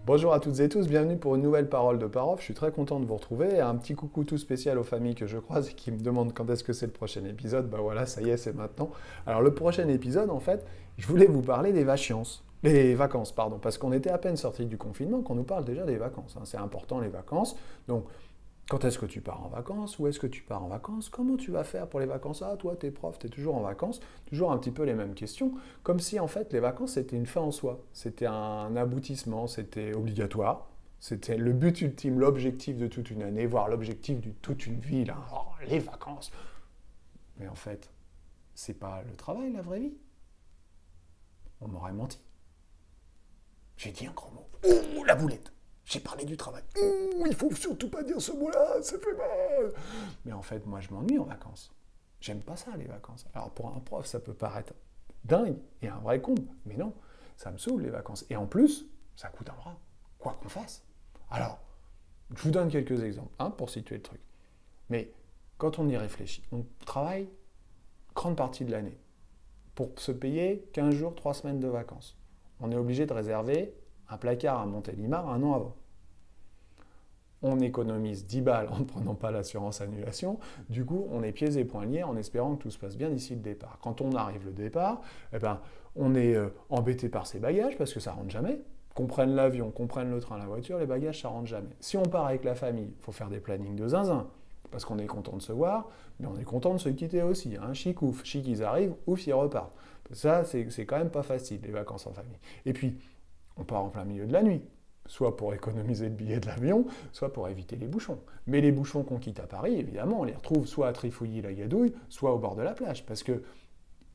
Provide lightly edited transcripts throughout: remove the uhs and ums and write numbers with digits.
Bonjour à toutes et tous, bienvenue pour une nouvelle parole de Parof. Je suis très content de vous retrouver. Et un petit coucou tout spécial aux familles que je croise et qui me demandent quand est-ce que c'est le prochain épisode. Bah voilà, ça y est, c'est maintenant. Alors le prochain épisode, en fait, je voulais vous parler des vacances. Les vacances, pardon, parce qu'on était à peine sorti du confinement qu'on nous parle déjà des vacances. C'est important les vacances. Donc, quand est-ce que tu pars en vacances? Où est-ce que tu pars en vacances? Comment tu vas faire pour les vacances? Ah, toi, t'es prof, t'es toujours en vacances. Toujours un petit peu les mêmes questions. Comme si, en fait, les vacances, c'était une fin en soi. C'était un aboutissement, c'était obligatoire. C'était le but ultime, l'objectif de toute une année, voire l'objectif de toute une vie, là. Oh, les vacances. Mais en fait, c'est pas le travail, la vraie vie. On m'aurait menti. J'ai dit un gros mot. Ouh, la boulette. J'ai parlé du travail. Ouh, il faut surtout pas dire ce mot-là, ça fait mal. Mais en fait, moi, je m'ennuie en vacances. J'aime pas ça, les vacances. Alors, pour un prof, ça peut paraître dingue et un vrai con. Mais non, ça me saoule, les vacances. Et en plus, ça coûte un bras. Quoi qu'on fasse. Alors, je vous donne quelques exemples, pour situer le truc. Mais quand on y réfléchit, on travaille grande partie de l'année pour se payer 15 jours, 3 semaines de vacances. On est obligé de réserver un placard à Montélimar un an avant. On économise 10 balles en ne prenant pas l'assurance annulation. Du coup, on est pieds et poings liés en espérant que tout se passe bien d'ici le départ. Quand on arrive le départ, on est embêté par ses bagages parce que ça rentre jamais. Qu'on prenne l'avion, qu'on prenne le train, la voiture, les bagages, ça rentre jamais. Si on part avec la famille, il faut faire des plannings de zinzin parce qu'on est content de se voir, mais on est content de se quitter aussi. Chic ouf, chic ils arrivent, ouf ils repartent. Ça, c'est quand même pas facile, les vacances en famille. Et puis, on part en plein milieu de la nuit, soit pour économiser le billet de l'avion, soit pour éviter les bouchons. Mais les bouchons qu'on quitte à Paris, évidemment, on les retrouve soit à Trifouilly-la-Gadouille, soit au bord de la plage, parce que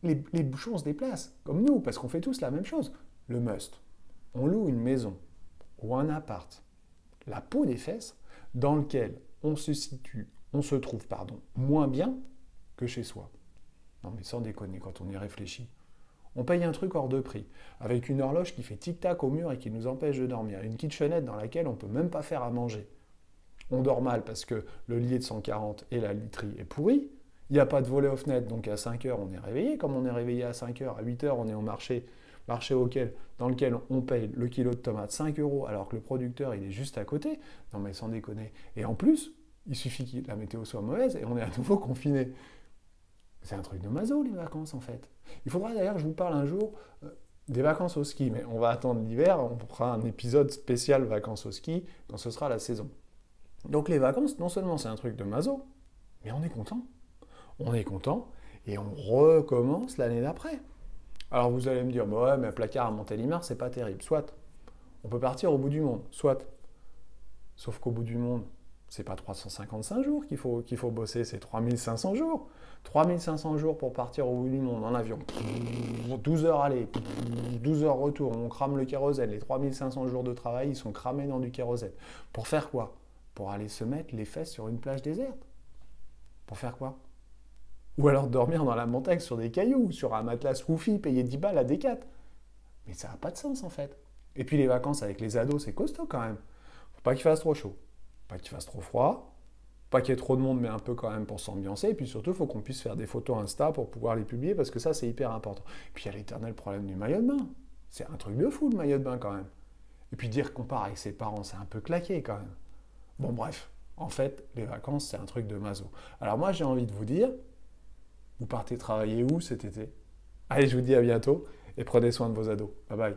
les bouchons se déplacent, comme nous, parce qu'on fait tous la même chose. Le must, on loue une maison ou un appart, la peau des fesses, dans lequel on se trouve, moins bien que chez soi. Non mais sans déconner, quand on y réfléchit. On paye un truc hors de prix, avec une horloge qui fait tic-tac au mur et qui nous empêche de dormir, une kitchenette dans laquelle on ne peut même pas faire à manger. On dort mal parce que le lit est de 140 et la literie est pourrie. Il n'y a pas de volet aux fenêtres, donc à 5 heures on est réveillé. Comme on est réveillé à 5 heures, à 8 heures on est au marché dans lequel on paye le kilo de tomates 5 euros alors que le producteur il est juste à côté. Non mais sans déconner. Et en plus, il suffit que la météo soit mauvaise et on est à nouveau confiné. C'est un truc de maso, les vacances, en fait. Il faudra d'ailleurs que je vous parle un jour des vacances au ski, mais on va attendre l'hiver, on fera un épisode spécial vacances au ski quand ce sera la saison. Donc les vacances, non seulement c'est un truc de maso, mais on est content. On est content et on recommence l'année d'après. Alors vous allez me dire, bah ouais, mais un placard à Montélimar, c'est pas terrible. Soit, on peut partir au bout du monde, soit. Sauf qu'au bout du monde, c'est pas 355 jours qu'il faut bosser, c'est 3500 jours. 3500 jours pour partir au bout du monde en avion. 12 heures aller, 12 heures retour, on crame le kérosène. Les 3500 jours de travail, ils sont cramés dans du kérosène. Pour faire quoi? Pour aller se mettre les fesses sur une plage déserte. Pour faire quoi? Ou alors dormir dans la montagne sur des cailloux, sur un matelas Woofy, payer 10 balles à Decat. Mais ça n'a pas de sens en fait. Et puis les vacances avec les ados, c'est costaud quand même. Faut pas qu'il fasse trop chaud, pas qu'il fasse trop froid, pas qu'il y ait trop de monde, mais un peu quand même pour s'ambiancer. Et puis surtout, il faut qu'on puisse faire des photos Insta pour pouvoir les publier, parce que ça, c'est hyper important. Et puis il y a l'éternel problème du maillot de bain. C'est un truc de fou, le maillot de bain quand même. Et puis dire qu'on part avec ses parents, c'est un peu claqué quand même. Bon bref, en fait, les vacances, c'est un truc de maso. Alors moi, j'ai envie de vous dire, vous partez travailler où cet été? Allez, je vous dis à bientôt, et prenez soin de vos ados. Bye bye.